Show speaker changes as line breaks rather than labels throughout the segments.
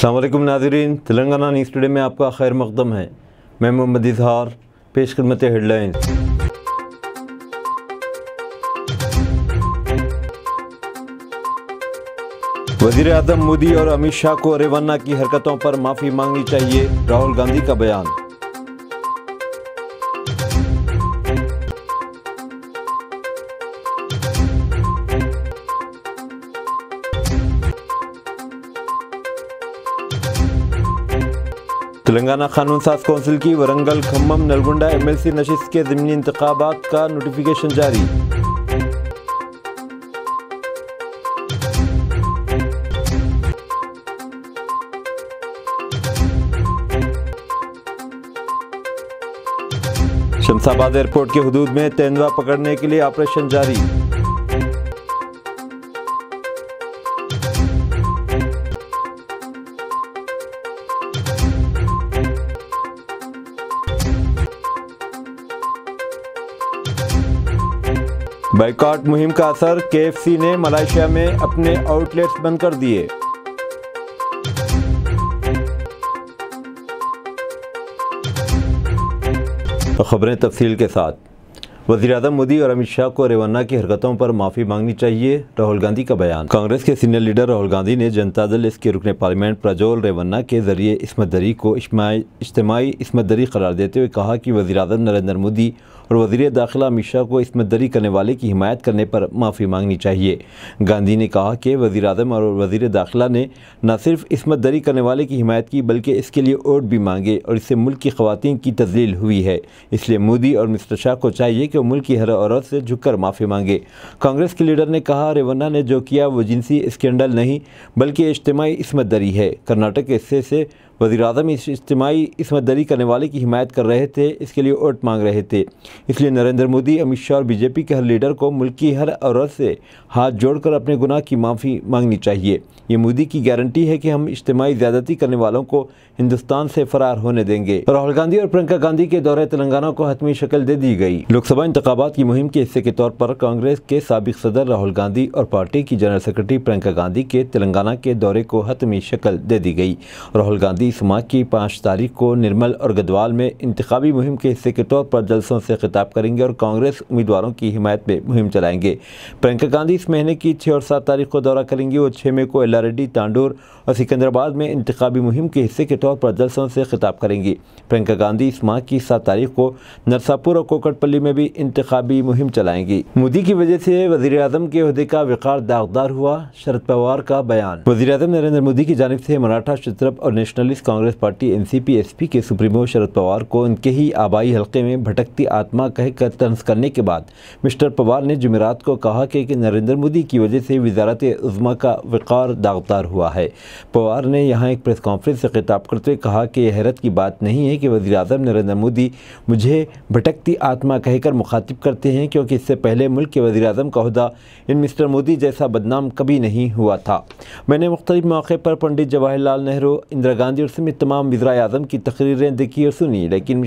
अस्सलाम वालेकुम नाज़रीन, तेलंगाना न्यूज़ टुडे में आपका खैर मक़दम है। मैं मोहम्मद इज़हार, पेश खिदमत हेडलाइंस। वज़ीर आज़म मोदी और अमित शाह को रेवन्ना की हरकतों पर माफ़ी मांगनी चाहिए, राहुल गांधी का बयान। तेलंगाना कानून साज कौंसिल की वरंगल खम्मम नलगुंडा एमएलसी नशिस्त के ज़िमनी इंतखाबात का नोटिफिकेशन जारी। शमशाबाद एयरपोर्ट के हुदूद में तेंदुआ पकड़ने के लिए ऑपरेशन जारी। बाइकॉट मुहिम का असर, केएफसी ने मलेशिया में अपने आउटलेट्स बंद कर दिए। तो खबरें तफसील के साथ। वज़ीर आज़म मोदी और अमित शाह को रेवन्ना की हरकतों पर माफ़ी मांगनी चाहिए, राहुल गांधी का बयान। कांग्रेस के सीनियर लीडर राहुल गांधी ने जनता दल इसके रुकने पार्लियामेंट प्रज्वल रेवन्ना के जरिए इस्मत दरी को इज्तिमाई इस्मत दरी करार देते हुए कहा कि वज़ीर आज़म नरेंद्र मोदी और वज़ीर दाखिला अमित शाह को इस्मत दरी करने वाले की हिमायत करने पर माफ़ी मांगनी चाहिए। गांधी ने कहा कि वज़ीर आज़म और वज़ीर दाखिला ने न सिर्फ इस्मत दरी करने वाले की हिमायत की बल्कि इसके लिए वोट भी मांगे और इससे मुल्क की ख़वातीन की तज़लील हुई है। इसलिए मोदी और मिस्टर शाह को चाहिए कि मुल्क की हर औरत से झुककर माफ़ी मांगे। कांग्रेस के लीडर ने कहा, रेवन्ना ने जो किया वो जिनसी स्कैंडल नहीं बल्कि इज्तिमाई इस्मत दरी है। कर्नाटक के हिस्से से वज़ीर आज़म इस इज्तिमाई इस्मत दरी करने वाले की हिमायत कर रहे थे, इसके लिए वोट मांग रहे थे। इसलिए नरेंद्र मोदी, अमित शाह और बीजेपी के हर लीडर को मुल्क की हर औरत से हाथ जोड़कर अपने गुनाह की माफ़ी मांगनी चाहिए। ये मोदी की गारंटी है कि हम इज्तिमाई ज़्यादती करने वालों को हिंदुस्तान से फरार होने देंगे। राहुल गांधी और प्रियंका गांधी के दौरे तेलंगाना को हतमी शक्ल दे दी गई। लोकसभा इंतखाबात की मुहिम के हिस्से के तौर पर कांग्रेस के साबिक सदर राहुल गांधी और पार्टी की जनरल सेक्रेटरी प्रियंका गांधी के तेलंगाना के दौरे को हतमी शक्ल दे दी गई। राहुल गांधी इस माह की 5 तारीख को निर्मल और गदवाल में इंतखाबी मुहिम के हिस्से के तौर पर जलसों से खिताब करेंगे और कांग्रेस उम्मीदवारों की हिमायत में मुहिम चलाएंगे। प्रियंका गांधी इस महीने की 6 और 7 तारीख को दौरा करेंगी। वो 6 मई को एल्लारेड्डी, तांडूर और सिकंदराबाद में इंतखाबी मुहिम के हिस्से के तौर पर जलसों से खिताब करेंगी। प्रियंका गांधी इस माह की 7 तारीख को नरसापुर और कोकटपल्ली में भी इंतखाबी मुहिम चलाएंगी। मोदी की वजह से वज़ीर आज़म के ओहदे का वक़ार दागदार हुआ, शरद पवार का बयान। वज़ीर आज़म नरेंद्र मोदी की जानिब से मराठा क्षत्रप और नेशनलिस्ट कांग्रेस पार्टी एनसीपी-एसपी के सुप्रीमो शरद पवार को उनके ही आबाई हल्के में भटकती आत्मा कहकर तंज करने के बाद मिस्टर पवार ने जुमेरात को कहा कि नरेंद्र मोदी की वजह से वज़ारत-ए-उज़्मा का वक़ार दागदार हुआ है। पवार ने यहाँ एक प्रेस कॉन्फ्रेंस से खिताब करते हुए कहा कि यह हैरत की बात नहीं है कि वज़ीर आज़म नरेंद्र मोदी मुझे भटकती आत्मा कहकर मुखातिब करते हैं, क्योंकि इससे पहले मुल्क के वज़ीर आज़म का ओहदा इन मिस्टर मोदी जैसा बदनाम कभी नहीं हुआ था। मैंने मुख्तलिफ मौक़े पर पंडित जवाहरलाल नेहरू, इंदिरा गांधी और समेत तमाम वज़ीर आज़म की तकरीरें देखी और सुनी, लेकिन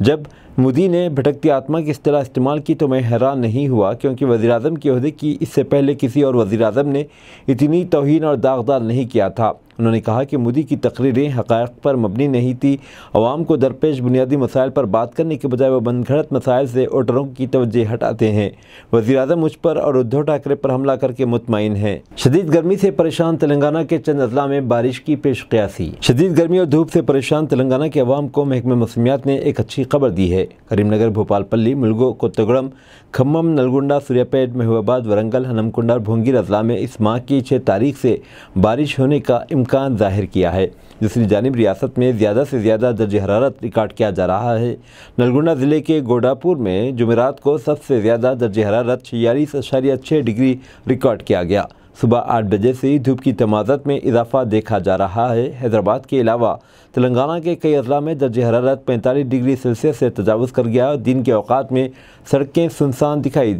जब मोदी ने भटकती आत्मा की इस्तिलाह इस्तेमाल की तो मैं हैरान नहीं हुआ, क्योंकि वज़ीर आज़म के ओहदे की इससे पहले किसी और वज़ीर आज़म ने इतनी तौहीन और दागदार नहीं किया था। उन्होंने कहा कि मोदी की तकरीरें हक़ाइक़ पर मबनी नहीं थी। अवाम को दरपेश बुनियादी मसाइल पर बात करने के बजाय वह बनघड़त मसाइल से वोटरों की तवज्जो हटाते हैं। वज़ीर आज़म मुझ पर और उद्धव ठाकरे पर हमला करके मुतमईन हैं। शदीद गर्मी से परेशान तेलंगाना के चंद अजला में बारिश की पेशकयासी। शदीद गर्मी और धूप से परेशान तेलंगाना के अवाम को महकमे मौसमियात ने एक अच्छी खबर दी है। करीमनगर, भोपालपल्ली, मुलुगु, कोत्तगुड़म, खम्मम, नलगुंडा, सूर्यापेट, महबूबाबाद, वरंगल, हनमकुंडा और भोंगीर अजला में इस माह की 6 तारीख से बारिश होने का इम्कान जाहिर किया है। दूसरी जानिब रियासत में ज़्यादा से ज़्यादा दर्ज हरारत रिकॉर्ड किया जा रहा है। नलगुंडा ज़िले के गोडापुर में जुमेरात को सबसे ज़्यादा दर्ज हरारत 46.6 डिग्री रिकॉर्ड किया गया। सुबह 8 बजे से ही धूप की तमाज़त में इजाफा देखा जा रहा है। हैदराबाद के अलावा तेलंगाना के कई अजला में दर्ज हरारत 45 डिग्री सेल्सियस से तजावुज़ कर गया और दिन के औकात में सड़कें सुनसान दिखाई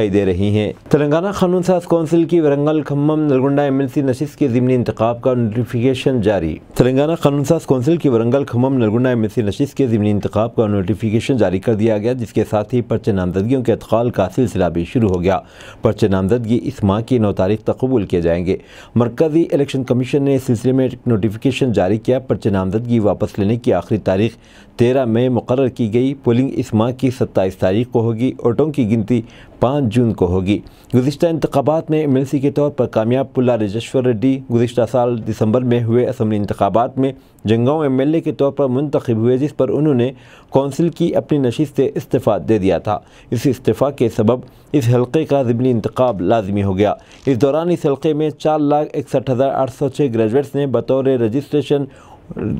दे रही हैं। तेलंगाना कानून साज कौंसिल की वरंगल खम्मम नलगुंडा एमएलसी नशिस्त के ज़िमनी इंतखाब का नोटिफिकेशन जारी। तेलंगाना कानून साज कौंसिल की वरंगल खम्मम नलगुंडा एमएलसी नशिस्त के ज़िमनी इंतखाब का नोटिफिकेशन जारी कर दिया गया, जिसके साथ ही पर्चे नामजदगियों के अतकाल का सिलसिला भी शुरू हो गया। पर्चे नामजदगी इस माह की 9 तारीख तारीख तक कबूल किए जाएंगे। मरकज़ी इलेक्शन कमीशन ने इस सिलसिले में एक नोटिफिकेशन जारी किया। पर्चे नामजदगी वापस लेने की आखिरी तारीख 13 मई मुकर्रर की गई। पोलिंग इस माह की 27 तारीख को होगी। वोटों की गिनती 5 जून को होगी। गुज़िश्ता इंतखाबात में MLC के तौर पर कामयाब पुल्ला राजेश्वर रेड्डी गुज़िश्ता साल दिसंबर में हुए असम्बली इंतखाबात में जंगांव MLA के तौर पर मुंतखब हुए, जिस पर उन्होंने कौंसिल की अपनी नशिस्त से इस्तीफ़ा दे दिया था। इस इस्तीफ़ा के सबब इस हल्के का ज़िमनी इंतखाब लाजमी हो गया। इस दौरान इस हल्के में 4,61,806 ग्रेजुएट्स ने बतौर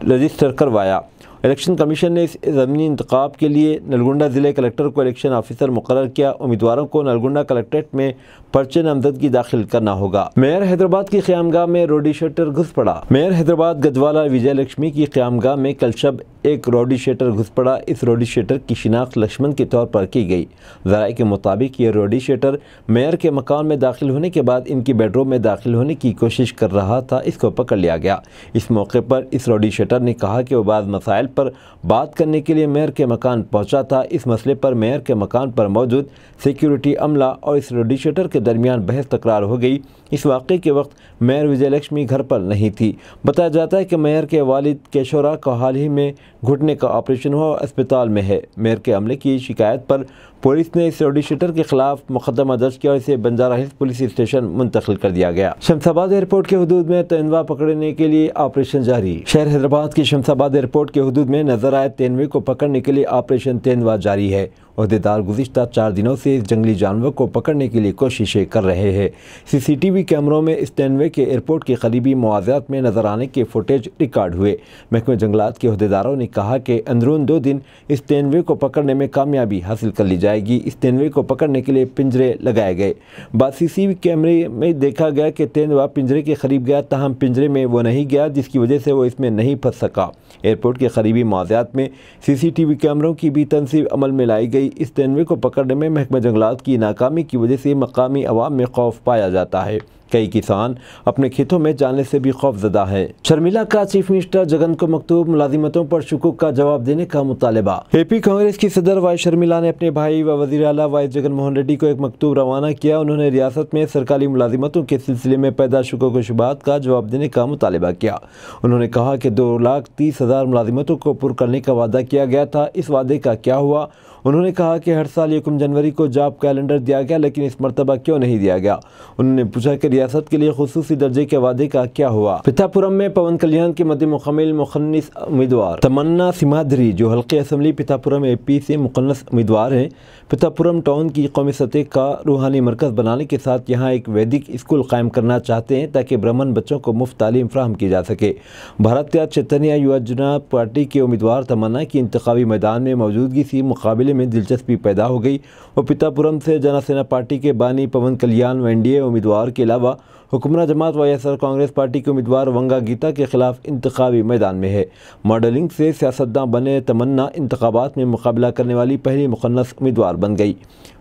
रजिस्टर करवाया। इलेक्शन कमीशन ने इस ज़मीनी इंतखाब के लिए नलगुंडा ज़िले कलेक्टर को इलेक्शन ऑफिसर मुकर्रर किया। उम्मीदवारों को नलगुंडा कलेक्ट्रेट में पर्चे नामजदगी दाखिल करना होगा। मेयर हैदराबाद की क़यामगाह में रोडी शेटर घुस पड़ा। मेयर हैदराबाद गजवाला विजय लक्ष्मी की क़यामगाह में कल शब एक रोडी शेटर घुस पड़ा। इस रोडी शेटर की शिनाख्त लक्ष्मण के तौर पर की गई। ज़राए के मुताबिक ये रोडी शेटर मेयर के मकान में दाखिल होने के बाद इनकी बेडरूम में दाखिल होने की कोशिश कर रहा था। इसको पकड़ लिया गया। इस मौके पर इस रोडी शेटर ने कहा कि वह बाद मसाइल पर बात करने के लिए मेयर के मकान पहुंचा था। इस मसले पर मेयर के मकान पर मौजूद सिक्योरिटी अमला और इस रोडी शेटर के दरमियान बहस तकरार हो गई। इस वाक़े के वक्त मेयर विजय लक्ष्मी घर पर नहीं थी। बताया जाता है कि मेयर के वालिद केशोरा को हाल ही में घुटने का ऑपरेशन हुआ और अस्पताल में है। मेयर के अमले की शिकायत पर पुलिस ने इस रोडी शेटर के खिलाफ मुकदमा दर्ज किया और इसे बंजारा हिल्स पुलिस स्टेशन मुंतकिल कर दिया गया। शमशाबाद एयरपोर्ट के हुदूद में तेंदुआ पकड़ने के लिए ऑपरेशन जारी। शहर हैदराबाद की शमशाबाद एयरपोर्ट के हुदूद में नजर आए तेंदुए को पकड़ने के लिए ऑपरेशन तेंदुआ जारी है। ओहदेदार गुज़िश्ता 4 दिनों से इस जंगली जानवर को पकड़ने के लिए कोशिशें कर रहे हैं। CCTV कैमरों में इस तेंदुए के एयरपोर्ट के करीबी मुआवजात में नजर आने के फुटेज रिकॉर्ड हुए। महकमे जंगलात के ओहदेदारों ने कहा कि अंदरून 2 दिन इस तेंदुए को पकड़ने में कामयाबी हासिल कर ली जाएगी। इस तेंदुए को पकड़ने के लिए पिंजरे लगाए गए। बाद CCTV कैमरे में देखा गया कि तेंदुआ पिंजरे के करीब गया, ताहम पिंजरे में वो नहीं गया, जिसकी वजह से वो इसमें नहीं फंस सका। एयरपोर्ट के करीबी मुआवजात में CCTV कैमरों की भी तनसीब अमल में लाई गई। इस तेंदुए को पकड़ने में महकमा जंगलात की नाकामी की वजह से मकामी अवाम में खौफ पाया जाता है। कई किसान अपने खेतों में जाने से भी खौफजदा है। शर्मिला का चीफ मिनिस्टर जगन को मकतूब मुलाजिमतों पर शुकूक का जवाब देने का मुतालबा। AP कांग्रेस की सदर वाई शर्मिला ने अपने भाई व वज़ीर आला वाई जगन मोहन रेड्डी को एक मकतूब रवाना किया। उन्होंने रियासत में सरकारी मुलाजिमतों के सिलसिले में पैदा शुकूक व शुबहात का जवाब देने का मुतालबा किया। उन्होंने कहा कि 2,30,000 मुलाजिमतों को पुर करने का वादा किया गया था। इस वादे का क्या हुआ? उन्होंने कहा कि हर साल 1 जनवरी को जॉब कैलेंडर दिया गया, लेकिन इस मरतबा क्यों नहीं दिया गया? उन्होंने पूछा कि रियासत के लिए खुसूसी दर्जे के वादे का क्या हुआ? पिथापुरम में पवन कल्याण के मध्य मुकम्मिल मुखन्निस उम्मीदवार तमन्ना सिम्हाद्री, जो हल्के असम्बली पिथापुरम AP से मुखन्नस उम्मीदवार हैं, पिथापुरम टाउन की कौमी सतह का रूहानी मरकज़ बनाने के साथ यहाँ एक वैदिक स्कूल कायम करना चाहते हैं ताकि ब्राह्मण बच्चों को मुफ्त तालीम फ्राहम की जा सके। भारतीय चैतन्य युवजना पार्टी के उम्मीदवार तमन्ना की इंतखाबी मैदान में मौजूदगी से मुकाबले में दिलचस्पी पैदा हो गई और पिथापुरम से जनसेना पार्टी के बानी पवन कल्याण व NDA उम्मीदवार के अलावा हुक्मरान जमात YSR कांग्रेस पार्टी के उम्मीदवार वंगा गीता के खिलाफ इंतखाबी मैदान में है। मॉडलिंग से सियासतदान बने तमन्ना इंतखाबात में मुकाबला करने वाली पहली मुखन्नस उम्मीदवार बन गई।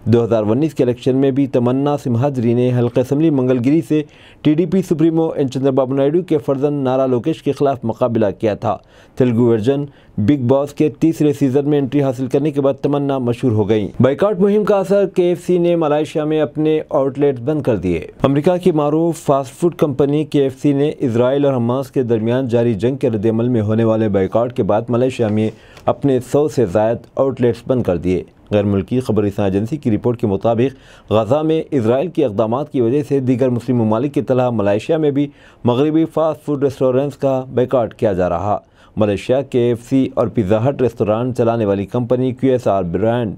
2019 के इलेक्शन में भी तमन्ना सिम्हाद्री ने हल्का असम्बली मंगलगिरी से TDP supremo N Chandrababu Naidu के फर्जन नारा लोकेश के खिलाफ मुकाबला किया था। तेलुगु वर्जन बिग बॉस के 3रे सीजन में एंट्री हासिल करने के बाद तमन्ना मशहूर हो गई। बाइकआउट मुहिम का असर, KFC ने मलेशिया में अपने आउटलेट्स बंद कर दिए। अमेरिका की मारूफ फास्ट फूड कंपनी KFC ने इजराइल और हमास के दरमियान जारी जंग के रद्देअमल में होने वाले बाइकआउट के बाद मलेशिया में अपने 100 से ज़ायद आउटलेट्स बंद कर दिए। गैर मुल्की खबरसां एजेंसी की रिपोर्ट के मुताबिक गजा में इजराइल के इक़दामात की वजह से दीगर मुस्लिम ममालिक की तरह मलेशिया में भी मगरबी फास्ट फूड रेस्टोरेंट्स का बाइकआउट किया जा रहा। मलेशिया KFC और पिज़्ज़ा हट रेस्टोरेंट चलाने वाली company QSR brand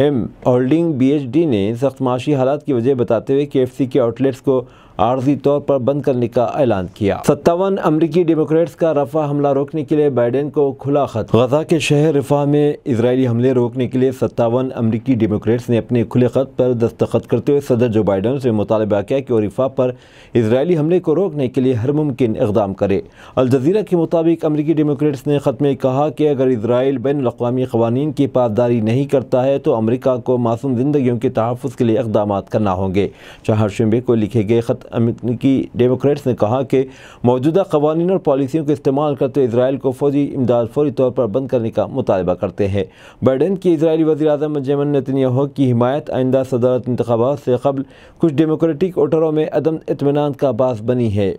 M holding BHD ने सख्त माशी हालात की वजह बताते हुए KFC के आउटलेट्स को आर्जी तौर पर बंद करने का ऐलान किया। 57 अमरीकी डेमोक्रेट्स का रफ़ा हमला रोकने के लिए बाइडेन को खुला खत। गजा के शहर रफ़ा में इजरायली हमले रोकने के लिए 57 अमरीकी डेमोक्रेट्स ने अपने खुले खत पर दस्तखत करते हुए सदर जो बाइडेन से मुतालबा किया कि वो रफ़ा पर इजरायली हमले को रोकने के लिए हर मुमकिन इक़दाम करे। अल जज़ीरा के मुताबिक अमरीकी डेमोक्रेट्स ने खत में कहा कि अगर इसराइल बैनुल-अक़वामी क़वानीन की पासदारी नहीं करता है तो अमरीका को मासूम ज़िंदगियों के तहफ़्फ़ुज़ के लिए इक़दाम करना होंगे। 4 शुबे को लिखे गए खत अमेरिकी डेमोक्रेट्स ने कहा कि मौजूदा कवानीन और पॉलिसियों का इस्तेमाल करते इसराइल को फौजी इमदाद फौरी तौर पर बंद करने का मुतालबा करते हैं। बाइडेन की इजरायली वज़ीर-ए-आज़म बेंजामिन नेतन्याहू की हिमायत आइंदा सदारत इंतखाबात से कबल कुछ डेमोक्रेटिक वोटरों में अदम इत्मीनान का बास बनी है।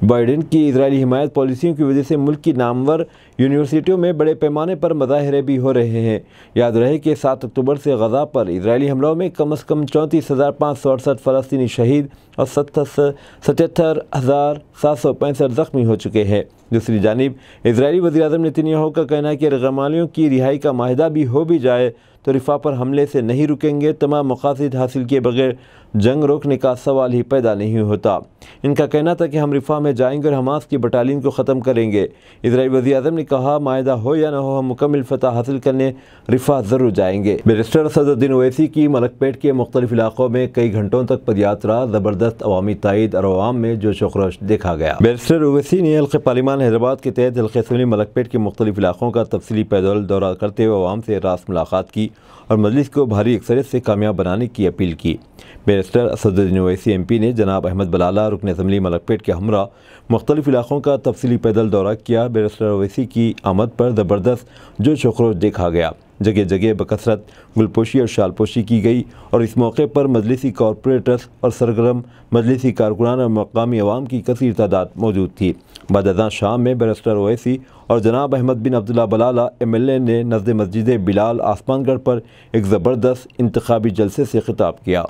बाइडेन की इजरायली हिमायत पॉलिसियों की वजह से मुल्क की नामवर यूनिवर्सिटियों में बड़े पैमाने पर मुजाहरे भी हो रहे हैं। याद रहे कि 7 अक्टूबर से गज़ा पर इजरायली हमलों में कम से कम 34,568 फ़लस्तीनी शहीद और 77,765 ज़ख्मी हो चुके हैं। दूसरी जानिब इजरायली वज़ीर-ए-आज़म नेतन्याहू का कहना है कि रग़मालियों की रिहाई का माहिदा भी हो भी जाए तो रिफा पर हमले से नहीं रुकेंगे। तमाम मकासद हासिल किए बगैर जंग रोकने का सवाल ही पैदा नहीं होता। इनका कहना था कि हम रिफा में जाएंगे और हमास की बटालियन को ख़त्म करेंगे। इजरायली वज़ीर-ए-आज़म ने कहा, माहिदा हो या न हो, हम मुकम्मल फतह हासिल करने रिफा ज़रूर जाएंगे। बैरिस्टर असदुद्दीन ओवैसी की मलकपेट के मुख्तलिफ इलाकों में कई घंटों तक पदयात्रा, ज़बरदस्त अवामी तायद और अवाम में जोश व खरोश देखा गया। बैरिस्टर ओवैसी ने हल्क़े पार्लिमान हैदराबाद के तहत हल्क़े असम्बली मलकपेट के मुख्तलिफ इलाकों का तफसीली पैदल दौरा करते हुए अवाम से रास्त मुलाकात की और मजलिस को भारी अक्सरियत से कामयाब बनाने की अपील की। बैरिस्टर असदुद्दीन ओवैसी MP ने जनाब अहमद बलाला रुकन असम्बली मलकपेट के हमरा मुख्तलिफ इलाकों का तफसीली पैदल दौरा किया। बैरिस्टर ओवैसी की आमद पर ज़बरदस्त जोश व खरोश देखा गया। जगह जगह बकसरत गुलपोशी और शालपोशी की गई और इस मौके पर मजलिसी कॉरपोरेटर्स और सरगर्म मजलिसी कारकुनान और मकामी अवाम की कसीर तादाद मौजूद थी। बाद अज़ां शाम में बैरिस्टर ओवैसी और जनाब अहमद बिन अब्दुल्ला बलाला MLA ने नज़द मस्जिद बिलाल आसमानगढ़ पर एक ज़बरदस्त इंतखाबी जलसे से खिताब किया।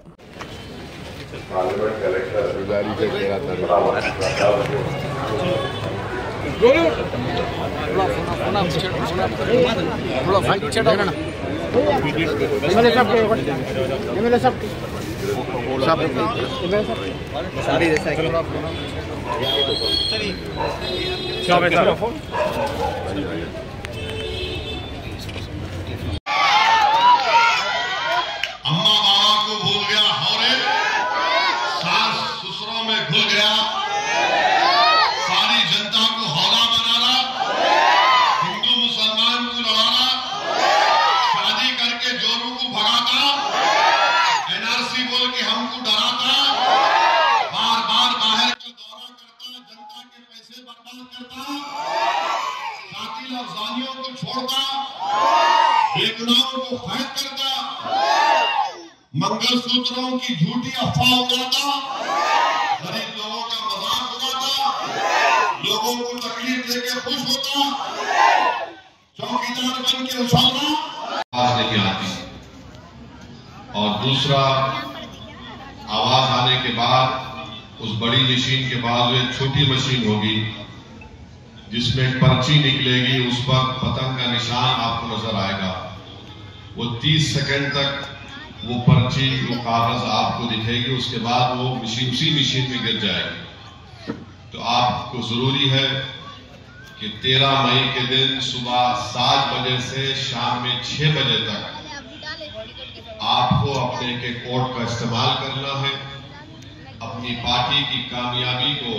मंगलसूत्रों की झूठी अफवाह उड़ाता, गरीब लोगों का मजाक उड़ाता, लोगों को तकलीफ देकर खुश होता, चौकीदार बन के उछालना आवाज नहीं आती। और दूसरा, आवाज आने के बाद उस बड़ी मशीन के बाद एक छोटी मशीन होगी जिसमें पर्ची निकलेगी, उस पर पतंग का निशान आपको नजर आएगा। वो 30 सेकंड तक वो पर्ची, वो कागज आपको दिखेगी, उसके बाद वो मशीन उसी मशीन में गिर जाएगी। तो आपको जरूरी है कि 13 मई के दिन सुबह 7 बजे से शाम में 6 बजे तक आपको अपने के कोड का इस्तेमाल करना है अपनी पार्टी की कामयाबी को।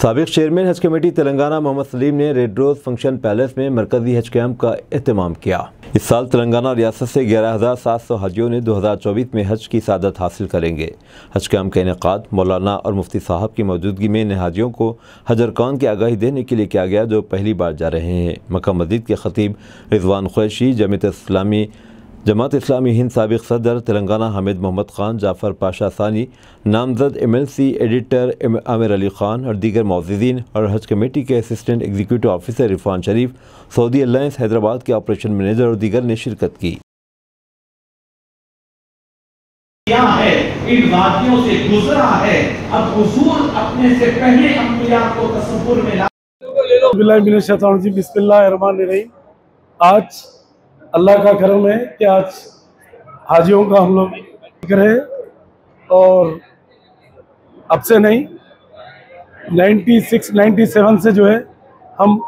साबिक चेयरमैन हज कमेटी तेलंगाना मोहम्मद सलीम ने रेड रोज फंक्शन पैलेस में मरकजी हज कैंप का एहतमाम किया। इस साल तेलंगाना रियासत से 11,700 हाजियों ने 2024 में हज की सादत हासिल करेंगे। हज कैंप का इनेकाद मौलाना और मुफ्ती साहब की मौजूदगी में इन हाजियों को हज अरकान की आगाही देने के लिए किया गया, जो पहली बार जा रहे हैं। मक्का मस्जिद के खतीब रिजवान कुरैशी, जमात इस्लामी हिंद साबिक सदर तेलंगाना हामिद मोहम्मद खान, जाफ़र पाशा सानी, नामजद MLC एडिटर आमिर अली खान और दीगर मौजूदीन और हज कमेटी के असिस्टेंट एग्जीक्यूटिव ऑफिसर इरफान शरीफ, सऊदी अलायंस हैदराबाद के ऑपरेशन मैनेजर और दीगर ने शिरकत की।
है इन वादियों से गुजरा है, अब हुजूर अपने से पहले अंबिया को तसव्वुर में ला। बिस्मिल्लाहिर्रहमानिर्रहीम। आज अल्लाह का करम है कि आज हाजियों का हम लोग करें और अब से नहीं 96-97 से जो है हम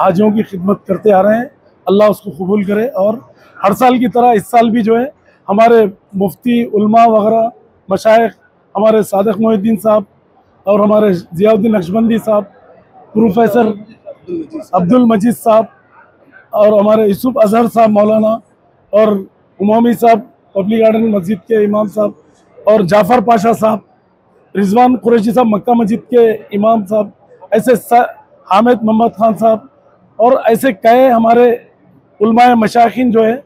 हाजियों की खिदमत करते आ रहे हैं। अल्लाह उसको कबूल करे और हर साल की तरह इस साल भी जो है हमारे मुफ्ती उलमा वगैरह मशाइख, हमारे सादिक मोहिउद्दीन साहब और हमारे ज़ियाउद्दीन नक्शबंदी साहब, प्रोफेसर अब्दुल मजीद साहब और हमारे यूसुफ अजहर साहब मौलाना और उमामी साहब पब्लिक गार्डन मस्जिद के इमाम साहब और जाफ़र पाशा साहब रिजवान कुरैशी साहब मक्का मस्जिद के इमाम साहब, ऐसे हामिद मोहम्मद खान साहब और ऐसे कई हमारे उलमाए मशाइखीन जो है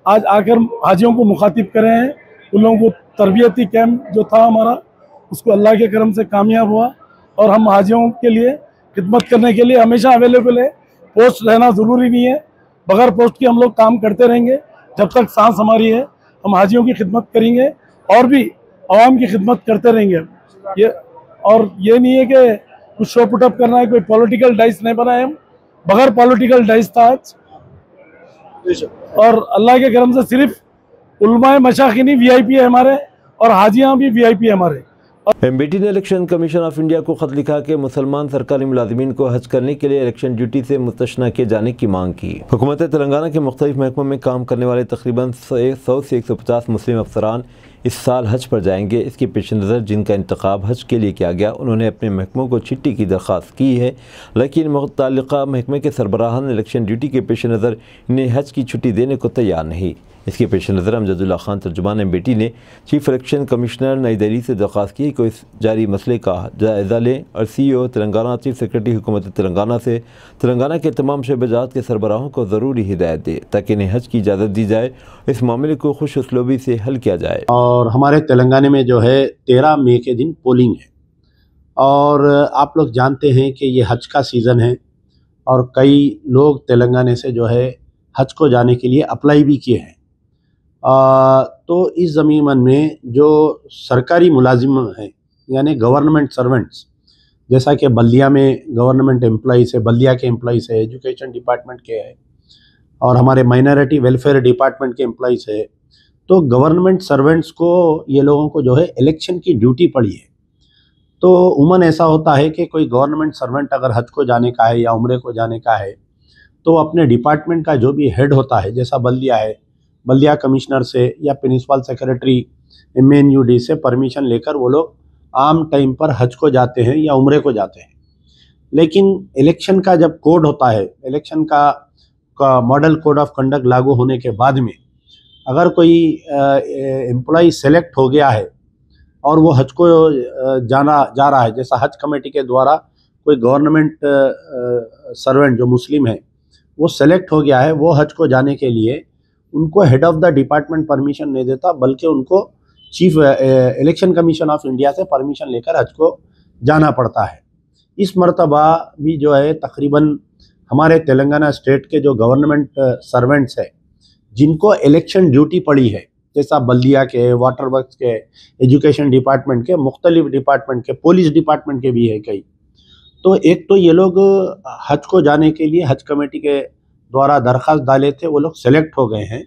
आज आकर हाजियों को मुखातिब करे हैं। उन लोगों को तरबियती कैंप जो था हमारा, उसको अल्लाह के करम से कामयाब हुआ और हम हाजियों के लिए खिदमत करने के लिए हमेशा अवेलेबल है। पोस्ट रहना ज़रूरी नहीं है, बगैर पोस्ट के हम लोग काम करते रहेंगे। जब तक सांस हमारी है हम हाजियों की खिदमत करेंगे और भी आवाम की खिदमत करते रहेंगे। ये नहीं है कि कुछ शो पुटअप करना है, कोई पॉलिटिकल डाइस नहीं बनाए हम, बगैर पॉलिटिकल डाइस था आज। और अल्लाह के करम से सिर्फ उलमाए मशाइखीन ही वीआईपी है हमारे और हाजियाँ भी वीआईपी है हमारे।
एमबीटी ने इलेक्शन कमीशन ऑफ इंडिया को खत लिखा कि मुसलमान सरकारी मुलाजिमीन को हज करने के लिए इलेक्शन ड्यूटी से मुस्तस्ना किए जाने की मांग की। हुकूमत तेलंगाना के मुख्तलिफ महकमों में काम करने वाले तकरीबन 100 से 150 मुस्लिम अफसरान इस साल हज पर जाएंगे। इसके पेश नज़र जिनका इंतखाब हज के लिए किया गया, उन्होंने अपने महकमों को चिट्ठी की दरख्वास्त की है, लेकिन मुतल्लिका महकमे के सरबराहान इलेक्शन ड्यूटी के पेश नज़र इन्हें हज की छुट्टी देने को तैयार नहीं। इसके पेश नज़र अमजदुल्ला खान तर्जुमान एमबीटी ने चीफ इलेक्शन कमिश्नर नई दिल्ली से दरख्वास्त की कि इस जारी मसले का जायज़ा लें और CEO तेलंगाना चीफ सेक्रेटरी हुकूमत तेलंगाना से तेलंगाना के तमाम शोबेजात के सरबराहों को ज़रूरी हिदायत दे ताकि इन्हें हज की इजाज़त दी जाए, इस मामले को खुश उसलूबी से हल किया जाए।
और हमारे तेलंगाना में जो है 13 मई के दिन पोलिंग है और आप लोग जानते हैं कि ये हज का सीज़न है और कई लोग तेलंगाना से जो है हज को जाने के लिए अप्लाई भी किए हैं। तो इस ज़मीन में जो सरकारी मुलाजिम हैं यानी गवर्नमेंट सर्वेंट्स, जैसा कि बल्दिया में गवर्नमेंट एम्प्लॉइज़ है, बल्दिया के एम्प्लॉइज़ है, एजुकेशन डिपार्टमेंट के है और हमारे माइनॉरिटी वेलफेयर डिपार्टमेंट के एम्प्लॉइज़ है, तो गवर्नमेंट सर्वेंट्स को ये लोगों को जो है इलेक्शन की ड्यूटी पड़ी है। तो उमन ऐसा होता है कि कोई गवर्नमेंट सर्वेंट अगर हज को जाने का है या उम्रे को जाने का है तो अपने डिपार्टमेंट का जो भी हेड होता है, जैसा बल्दिया है, बल्दिया कमिश्नर से या प्रिंसिपल सेक्रेटरी MNUD से परमिशन लेकर वो लोग आम टाइम पर हज को जाते हैं या उम्रे को जाते हैं। लेकिन इलेक्शन का जब कोड होता है, इलेक्शन का मॉडल कोड ऑफ कंडक्ट लागू होने के बाद में अगर कोई एम्प्लॉय सेलेक्ट हो गया है और वो हज को जा रहा है, जैसा हज कमेटी के द्वारा कोई गवर्नमेंट सर्वेंट जो मुस्लिम है वो सेलेक्ट हो गया है, वो हज को जाने के लिए उनको head of the department permission नहीं देता, बल्कि उनको chief election commission of India से परमिशन लेकर हज को जाना पड़ता है। इस मरतबा भी जो है तकरीबन हमारे तेलंगाना स्टेट के जो गवर्नमेंट सर्वेंट्स है जिनको इलेक्शन ड्यूटी पड़ी है, जैसा बल्दिया के, वाटर वर्क्स के, एजुकेशन डिपार्टमेंट के, मुख्तलिफ डिपार्टमेंट के, पुलिस डिपार्टमेंट के भी है कई। तो एक तो ये लोग हज को जाने के लिए हज कमेटी के द्वारा दरख्वास्त डाले थे, वो लोग सेलेक्ट हो गए हैं,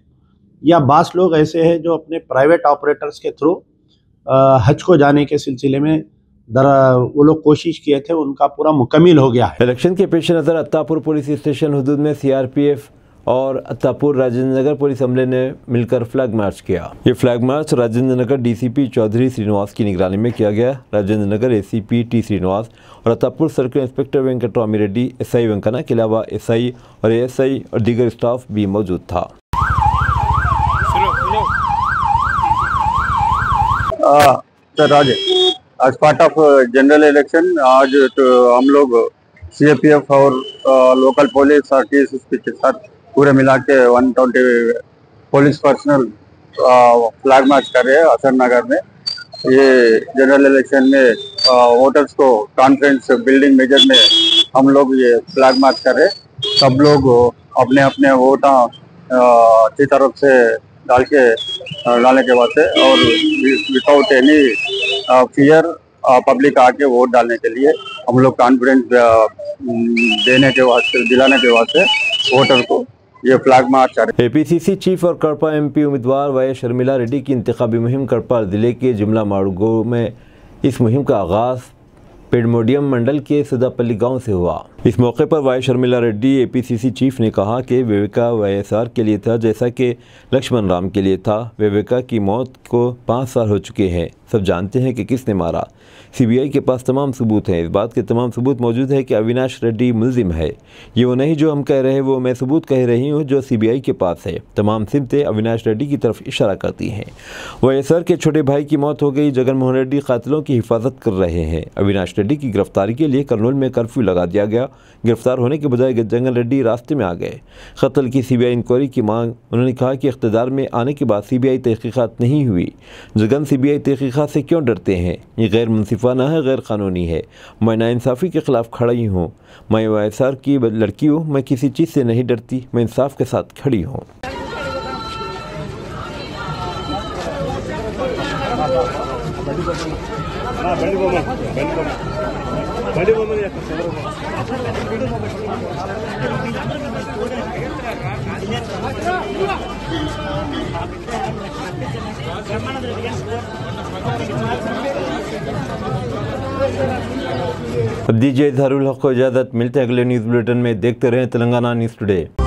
या बास लोग ऐसे हैं जो अपने प्राइवेट ऑपरेटर्स के थ्रू हज को जाने के सिलसिले में वो लोग कोशिश किए थे, उनका पूरा मुकम्मिल हो गया है।
इलेक्शन के पेश नज़र अत्तापुर पुलिस स्टेशन हदूद में CRPF और अत्तापुर राजेंद्र नगर पुलिस अमले ने मिलकर फ्लैग मार्च किया। ये flag march Rajendra Nagar DCP Chaudhary Srinivas की निगरानी में किया गया। राजेंद्र नगर ACP T श्रीनिवास और Attapur circle inspector Venkatarami Reddy, SI वेंकना के अलावा SI और ASI और दीगर स्टाफ भी मौजूद था।
आज पार्ट ऑफ जनरल इलेक्शन आज तो हम लोग CRPF और लोकल पुलिस और TSSP के साथ पूरे मिला के 120 पुलिस पर्सनल फ्लैग मार्च कर रहे हैं असर नगर में। ये जनरल इलेक्शन में वोटर्स को कॉन्फ्रेंस बिल्डिंग मेजर में हम लोग ये फ्लैग मार्च कर रहे हैं। सब लोग अपने अपने वोट अच्छी तरफ से डालने के वास्ते और विदाउट एनी फियर पब्लिक आके वोट डालने के लिए हम लोग कॉन्फिडेंस दिलाने के वास्ते वोटर को ये फ्लैग मार्च कर रहे हैं।
APCC चीफ और कड़पा MP उम्मीदवार वाय शर्मिला रेड्डी की इंतखाबी मुहिम कड़पा जिले के जुमला माड़गो में इस मुहिम का आगाज़ पेडमोडियम मंडल के सदापल्ली गांव से हुआ। इस मौके पर Y Sharmila Reddy APCC chief ने कहा कि विवेका वाईएसआर के लिए था जैसा कि लक्ष्मण राम के लिए था। विवेका की मौत को 5 साल हो चुके हैं। सब जानते हैं कि किसने मारा। सीबीआई के पास तमाम सबूत हैं। इस बात के तमाम सबूत मौजूद है कि अविनाश रेड्डी मुलजिम है। ये वो नहीं जो हम कह रहे हैं, वो मैं सबूत कह रही हूँ जो सीबीआई के पास है। तमाम सिमतें अविनाश रेड्डी की तरफ इशारा करती हैं। वाईएसआर के छोटे भाई की मौत हो गई। जगन मोहन रेड्डी कातिलों की हिफाजत कर रहे हैं। अविनाश रेड्डी की गिरफ्तारी के लिए कर्नूल में कर्फ्यू लगा दिया गया। गिरफ्तार होने के बजाय जंगल रेड्डी रास्ते में आ गए। कत्ल की सीबीआई इंक्वायरी की मांग। उन्होंने कहा कि इख्तियार में आने के बाद सीबीआई तहकीकात नहीं हुई। जगन सीबीआई तहकीकात से क्यों डरते हैं? ये गैर मुनसिफाना है, गैर कानूनी है। मैं नाइंसाफ़ी के ख़िलाफ़ खड़ी हूँ। मैं वाईएसआर की लड़की हूँ। मैं किसी चीज़ से नहीं डरती। मैं इंसाफ के साथ खड़ी हूँ। अब दीजिए इजहारुल हक को इजाज़त। मिलते हैं अगले न्यूज़ बुलेटिन में। देखते रहें तेलंगाना न्यूज़ टुडे।